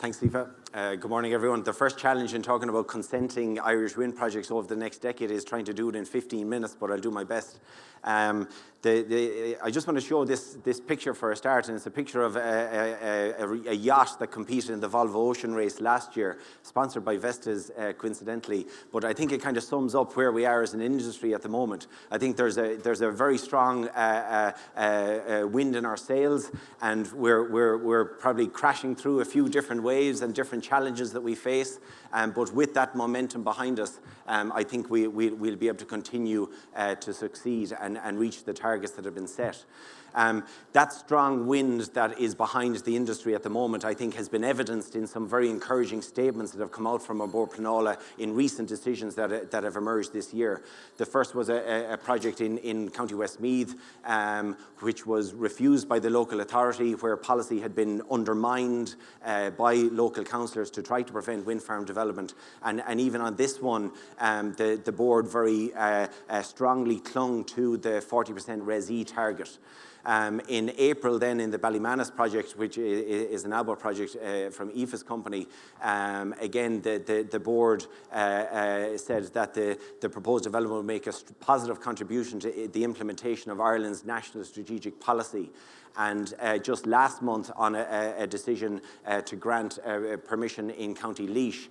Thanks, Aoife. Good morning, everyone. The first challenge in talking about consenting Irish wind projects over the next decade is trying to do it in 15 minutes, but I'll do my best. I just want to show this picture for a start, and it's a picture of a yacht that competed in the Volvo Ocean Race last year, sponsored by Vestas, coincidentally. But I think it kind of sums up where we are as an industry at the moment. I think there's a very strong wind in our sails, and we're probably crashing through a few different waves and different challenges that we face. But with that momentum behind us, I think we'll be able to continue to succeed and reach the targets that have been set. That strong wind that is behind the industry at the moment, I think, has been evidenced in some very encouraging statements that have come out from Bord Pleanála in recent decisions that have emerged this year. The first was a project in County Westmeath, which was refused by the local authority, where policy had been undermined by local councillors to try to prevent wind farm development. And even on this one, the board very strongly clung to the 40% Res-E target. In April then, in the Ballymanus project, which is an ABBA project from Aoife's company, again the board said that the proposed development will make a positive contribution to the implementation of Ireland's national strategic policy. And just last month, on a decision to grant permission in County Laois,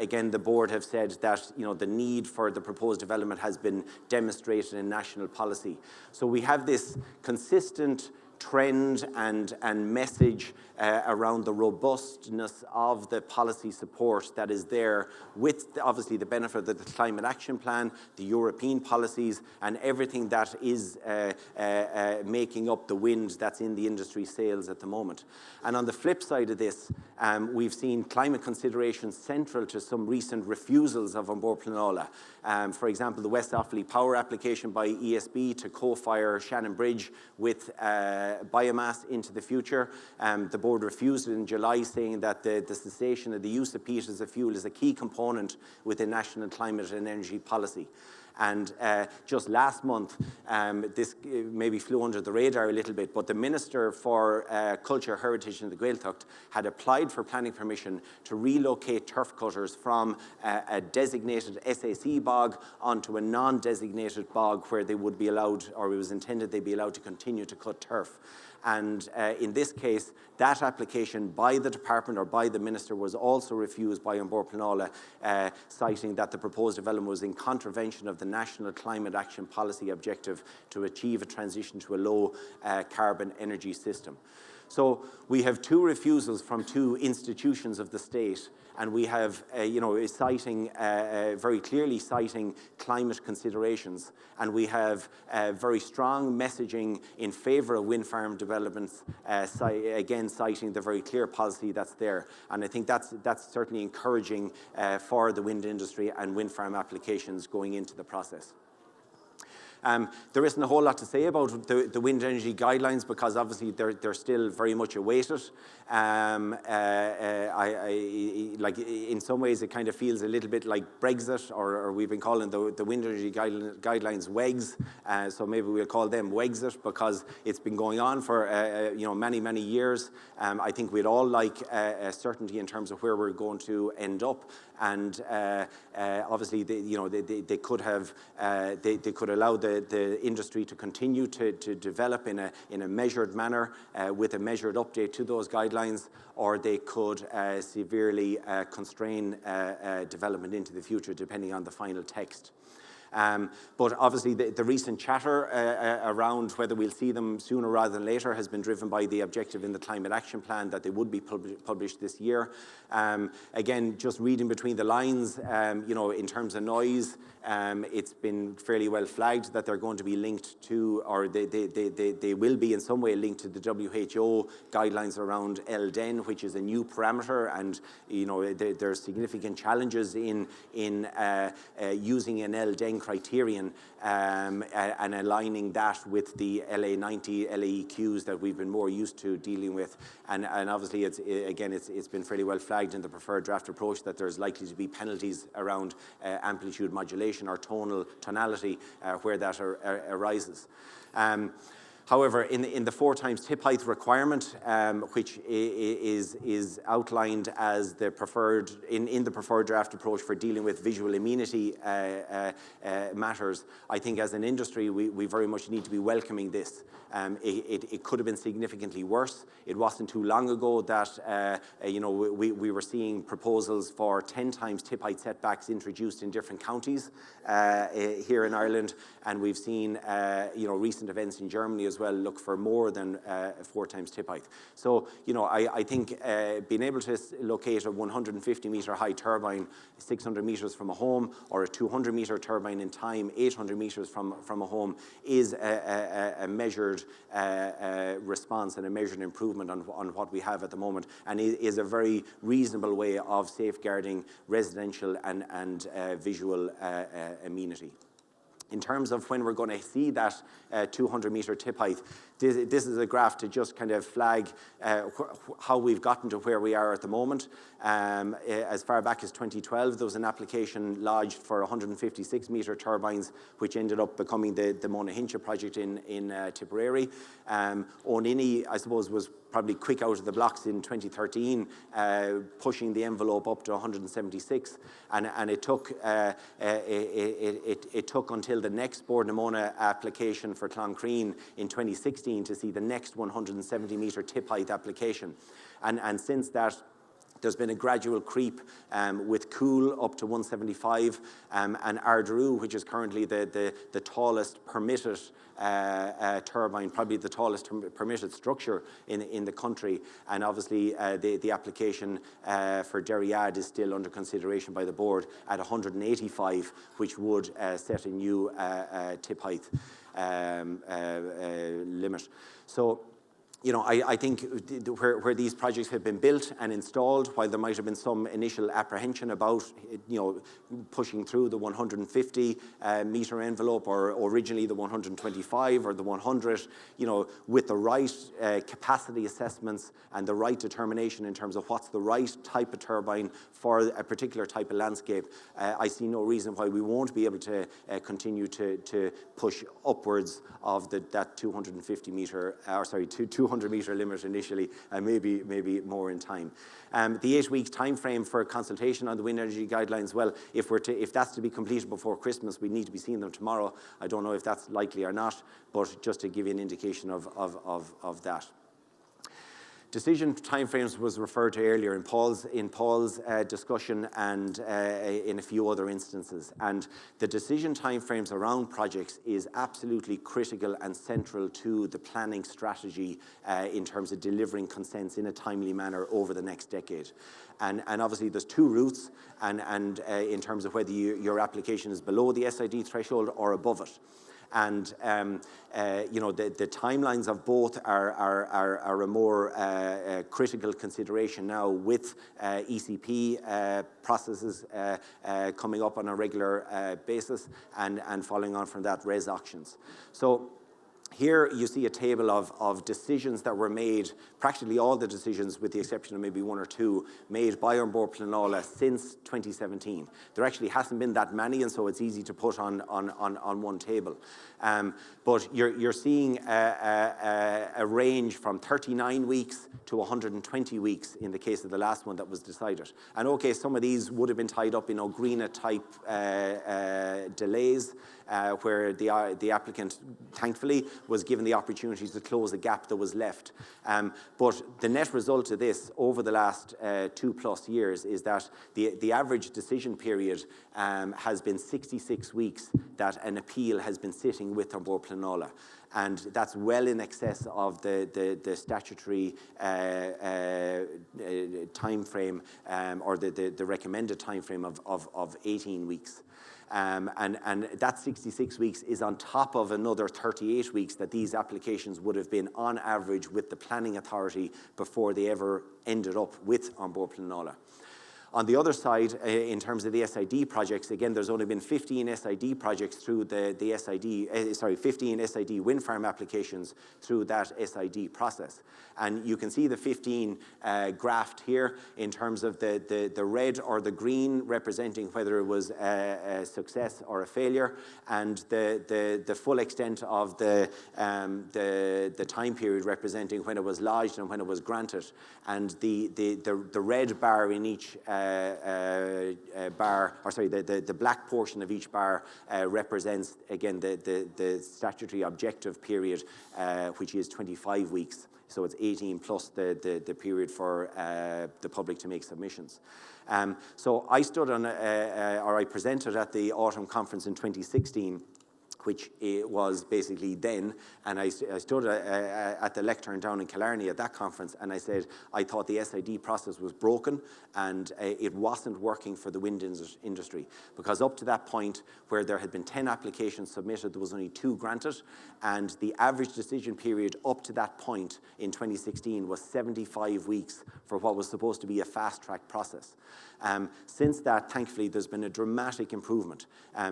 again the board have said that the need for the proposed development has been demonstrated in national policy. So we have this consistent trend and message around the robustness of the policy support that is there, with obviously the benefit of the Climate Action Plan, the European policies, and everything that is making up the wind that's in the industry sales at the moment. And on the flip side of this, we've seen climate considerations central to some recent refusals of Bord Pleanála. For example, the West Offaly power application by ESB to co-fire Shannon Bridge with biomass into the future. The board refused it in July, saying that the cessation of the use of peat as a fuel is a key component within national climate and energy policy. And just last month, this maybe flew under the radar a little bit, but the Minister for Culture, Heritage and the Gaeltacht had applied for planning permission to relocate turf cutters from a designated SAC bog onto a non-designated bog, where they would be allowed, or it was intended they'd be allowed to continue to cut turf. And in this case, that application by the department or by the minister was also refused by Bord Pleanála, citing that the proposed development was in contravention of the National Climate Action Policy objective to achieve a transition to a low carbon energy system. So we have two refusals from two institutions of the state, and we have, citing, very clearly citing climate considerations, and we have very strong messaging in favour of wind farm developments, again citing the very clear policy that's there. And I think that's certainly encouraging for the wind industry and wind farm applications going into the process. There isn't a whole lot to say about the wind energy guidelines, because obviously they're still very much awaited. Like in some ways it kind of feels a little bit like Brexit, or we've been calling the wind energy guidelines WEGs, so maybe we'll call them WEGSIT, because it's been going on for many years. I think we'd all like certainty in terms of where we're going to end up, and obviously they could have they could allow the industry to continue to develop in a measured manner with a measured update to those guidelines, or they could severely constrain development into the future, depending on the final text. But obviously the recent chatter around whether we'll see them sooner rather than later has been driven by the objective in the Climate Action Plan that they would be published this year. Again, just reading between the lines, in terms of noise, it's been fairly well flagged that they're going to be linked to, or they will be in some way linked to the WHO guidelines around LDEN, which is a new parameter, and there's significant challenges in using an LDEN criterion and aligning that with the LA90 LAEQs that we've been more used to dealing with, and obviously it's been fairly well flagged in the preferred draft approach that there's likely to be penalties around amplitude modulation or tonality where that arises. However, in the 4 times tip height requirement, which is outlined as the preferred in the preferred draft approach for dealing with visual amenity matters, I think as an industry we very much need to be welcoming this. It could have been significantly worse. It wasn't too long ago that we were seeing proposals for 10 times tip height setbacks introduced in different counties here in Ireland, and we've seen recent events in Germany as well look for more than 4 times tip height. So I think being able to locate a 150 metre high turbine 600 metres from a home, or a 200 metre turbine in time 800 metres from a home is a measured response and a measured improvement on what we have at the moment, and is a very reasonable way of safeguarding residential and visual amenity. In terms of when we're going to see that 200 metre tip height, this is a graph to just kind of flag how we've gotten to where we are at the moment. As far back as 2012, there was an application lodged for 156 metre turbines, which ended up becoming the Monahincha project in Tipperary. O'Nini, I suppose, was probably quick out of the blocks in 2013, pushing the envelope up to 176, and it took until the next Bord na Móna application for Cloncreen in 2016 to see the next 170 metre tip height application, and since that there's been a gradual creep with Cool up to 175 and Ardru, which is currently the tallest permitted turbine, probably the tallest permitted structure in the country. And obviously the application for Derryad is still under consideration by the board at 185, which would set a new tip height limit. So I think where these projects have been built and installed, while there might have been some initial apprehension about pushing through the 150 metre envelope, or originally the 125 or the 100, with the right capacity assessments and the right determination in terms of what's the right type of turbine for a particular type of landscape, I see no reason why we won't be able to continue to push upwards of that 250 metre, 200 metre limit initially, and maybe more in time. The 8-week time frame for consultation on the wind energy guidelines, well, if that's to be completed before Christmas, we need to be seeing them tomorrow. I don't know if that's likely or not, but just to give you an indication of that. Decision timeframes was referred to earlier in Paul's discussion and in a few other instances. And the decision timeframes around projects is absolutely critical and central to the planning strategy in terms of delivering consents in a timely manner over the next decade. And obviously there's 2 routes, and in terms of whether your application is below the SID threshold or above it. And the timelines of both are a more critical consideration now, with ECP processes coming up on a regular basis, and following on from that, res auctions. So here you see a table of decisions that were made, practically all the decisions with the exception of maybe 1 or 2, made by An Bord Pleanála since 2017. There actually hasn't been that many, and so it's easy to put on one table. But you're seeing a range from 39 weeks to 120 weeks in the case of the last one that was decided. And okay, some of these would have been tied up in O'Greenah type delays, where the applicant, thankfully, was given the opportunity to close a gap that was left. But the net result of this over the last 2+ years is that the average decision period has been 66 weeks that an appeal has been sitting with An Bord Pleanála. And that's well in excess of the statutory time frame, or the recommended time frame of 18 weeks. And that 66 weeks is on top of another 38 weeks that these applications would have been on average with the planning authority before they ever ended up with An Bord Pleanála. On the other side, in terms of the SID projects, again, there's only been 15 SID projects through the SID, 15 SID wind farm applications through that SID process. And you can see the 15 graphed here in terms of the red or the green representing whether it was a success or a failure, and the full extent of the time period representing when it was lodged and when it was granted. And the red bar in each the black portion of each bar represents, again, the statutory objective period, which is 25 weeks. So it's 18 plus the period for the public to make submissions. So I stood on, or I presented at the autumn conference in 2016, which it was basically then, and I stood at the lectern down in Killarney at that conference, and I said I thought the SID process was broken and it wasn't working for the wind industry, because up to that point, where there had been 10 applications submitted, there was only 2 granted, and the average decision period up to that point in 2016 was 75 weeks for what was supposed to be a fast-track process. Since that, thankfully, there's been a dramatic improvement.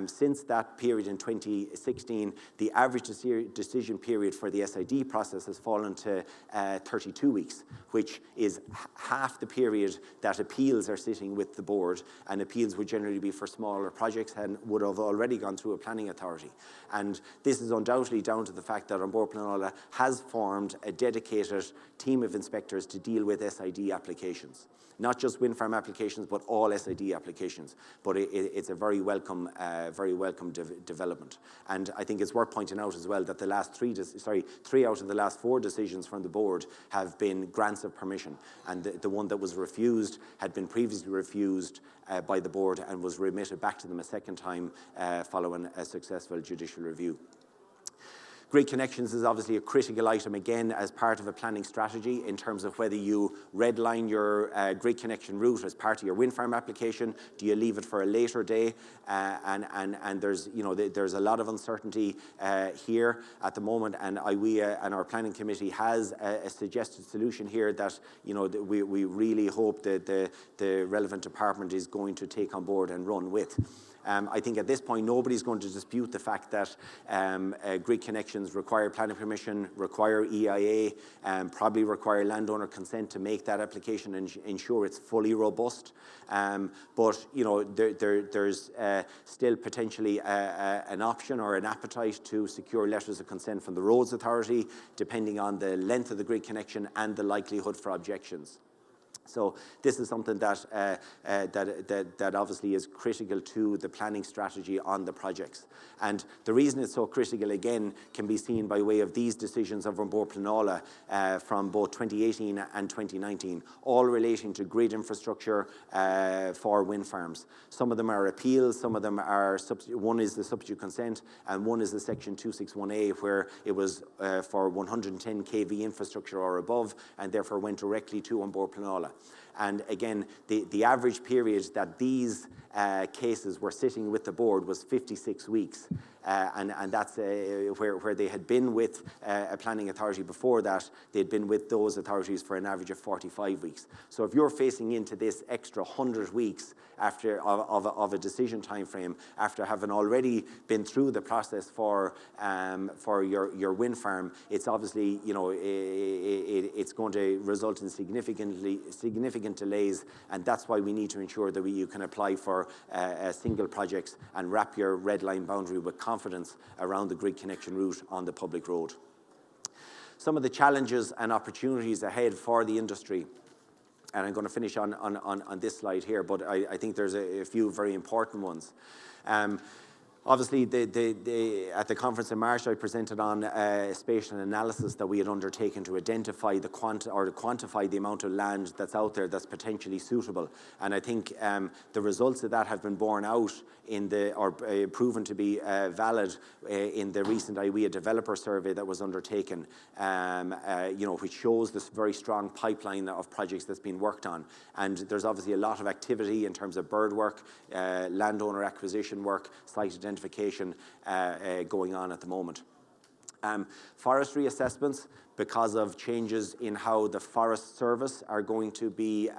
Since that period in 2016, the average decision period for the SID process has fallen to 32 weeks, which is half the period that appeals are sitting with the board, and appeals would generally be for smaller projects and would have already gone through a planning authority. And this is undoubtedly down to the fact that An Bord Pleanála has formed a dedicated team of inspectors to deal with SID applications. Not just wind farm applications, but all SID applications. But it's a very welcome development. And I think it's worth pointing out as well that the last 3 out of the last 4 decisions from the board have been grants of permission. And the one that was refused had been previously refused by the board and was remitted back to them a second time following a successful judicial review. Grid connections is obviously a critical item, again, as part of a planning strategy in terms of whether you redline your grid connection route as part of your wind farm application. Do you leave it for a later day? And there's, there's a lot of uncertainty here at the moment, and IWEA and our planning committee has a suggested solution here that, we really hope that the relevant department is going to take on board and run with. I think at this point, nobody's going to dispute the fact that grid connections require planning permission, require EIA, probably require landowner consent to make that application and ensure it's fully robust. But, there's still potentially an option or an appetite to secure letters of consent from the Roads Authority, depending on the length of the grid connection and the likelihood for objections. So this is something that obviously is critical to the planning strategy on the projects. And the reason it's so critical, again, can be seen by way of these decisions of An Bord Pleanála from both 2018 and 2019, all relating to grid infrastructure for wind farms. Some of them are appeals, some of them are, one is the substitute consent, and one is the section 261A, where it was for 110 kV infrastructure or above, and therefore went directly to An Bord Pleanála. And again, the average period that these cases were sitting with the board was 56 weeks. And that's where they had been with a planning authority before that, they'd been with those authorities for an average of 45 weeks. So if you're facing into this extra 100 weeks of a decision time frame, after having already been through the process for your wind farm, it's obviously, it's going to result in significant delays, and that's why we need to ensure that you can apply for single projects and wrap your red line boundary with confidence around the grid connection route on the public road. Some of the challenges and opportunities ahead for the industry, and I'm going to finish on this slide here, but I think there's a few very important ones. Obviously, at the conference in March, I presented on a spatial analysis that we had undertaken to identify to quantify the amount of land that's out there that's potentially suitable. And I think the results of that have been borne out proven to be valid in the recent IWEA developer survey that was undertaken, which shows this very strong pipeline of projects that's been worked on. And there's obviously a lot of activity in terms of bird work, landowner acquisition work, site identification going on at the moment. Forestry assessments, because of changes in how the Forest Service are going to be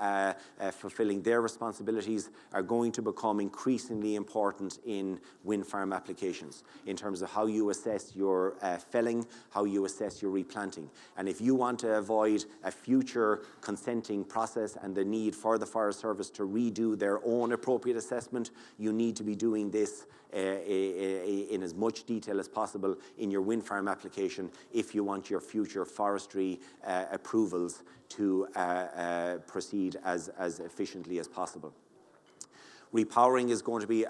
fulfilling their responsibilities, are going to become increasingly important in wind farm applications in terms of how you assess your felling, how you assess your replanting. And if you want to avoid a future consenting process and the need for the Forest Service to redo their own appropriate assessment, you need to be doing this in as much detail as possible in your wind farm application if you want your future forestry approvals to proceed as efficiently as possible. Repowering is going to be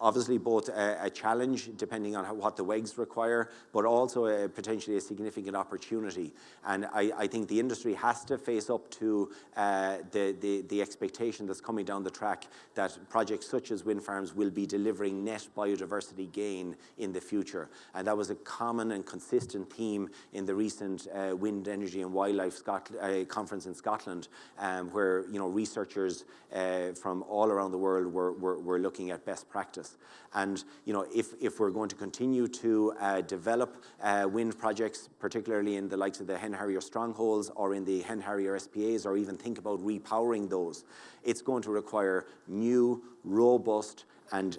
obviously both a challenge depending on what the WEGs require, but also potentially a significant opportunity. And I think the industry has to face up to the expectation that's coming down the track that projects such as wind farms will be delivering net biodiversity gain in the future. And that was a common and consistent theme in the recent Wind Energy and Wildlife Conference in Scotland, where researchers from all around the world were looking at best practice. And if we're going to continue to develop wind projects, particularly in the likes of the Hen Harrier strongholds or in the Hen Harrier SPAs, or even think about repowering those, it's going to require new, robust and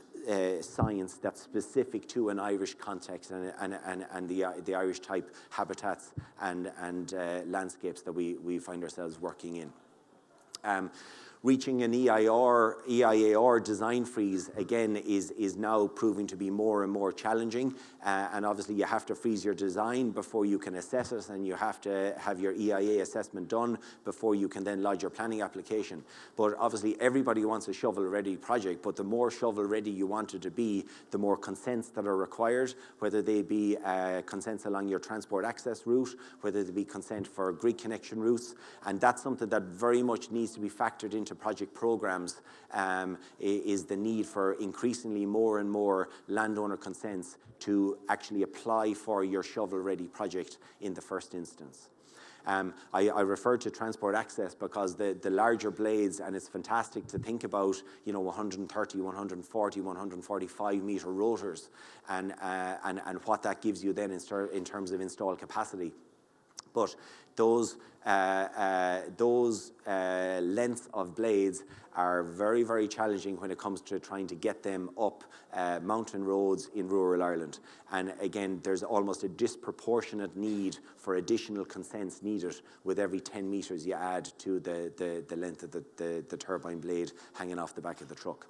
science that's specific to an Irish context and the Irish type habitats and landscapes that we find ourselves working in. Reaching an EIAR design freeze, again, is now proving to be more and more challenging. And obviously, you have to freeze your design before you can assess it, and you have to have your EIA assessment done before you can then lodge your planning application. But obviously, everybody wants a shovel-ready project, but the more shovel-ready you want it to be, the more consents that are required, whether they be consents along your transport access route, whether they be consent for grid connection routes. And that's something that very much needs to be factored into project programs, is the need for increasingly more and more landowner consents to actually apply for your shovel-ready project in the first instance. I refer to transport access because the larger blades, and it's fantastic to think about 130, 140, 145 meter rotors and what that gives you then in terms of installed capacity. But those lengths of blades are very, very challenging when it comes to trying to get them up mountain roads in rural Ireland. And again, there's almost a disproportionate need for additional consents needed with every 10 meters you add to the length of the turbine blade hanging off the back of the truck.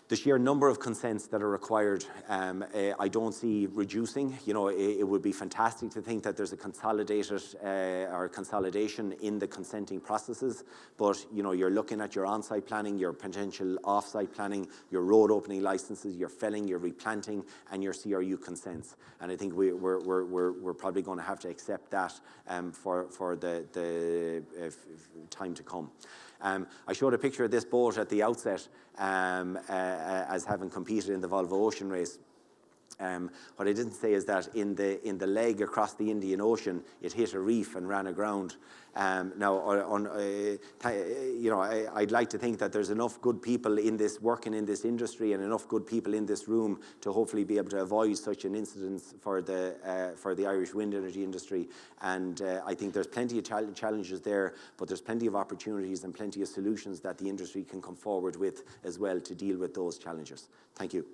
The sheer number of consents that are required, I don't see reducing. It would be fantastic to think that there's a consolidated or consolidation in the consenting processes, but you're looking at your on-site planning, your potential off-site planning, your road opening licenses, your felling, your replanting, and your CRU consents. And I think we're probably going to have to accept that for the time to come. I showed a picture of this boat at the outset as having competed in the Volvo Ocean Race. What I didn't say is that in the leg across the Indian Ocean, it hit a reef and ran aground. I'd like to think that there's enough good people working in this industry and enough good people in this room to hopefully be able to avoid such an incident for the Irish wind energy industry. And I think there's plenty of challenges there, but there's plenty of opportunities and plenty of solutions that the industry can come forward with as well to deal with those challenges. Thank you.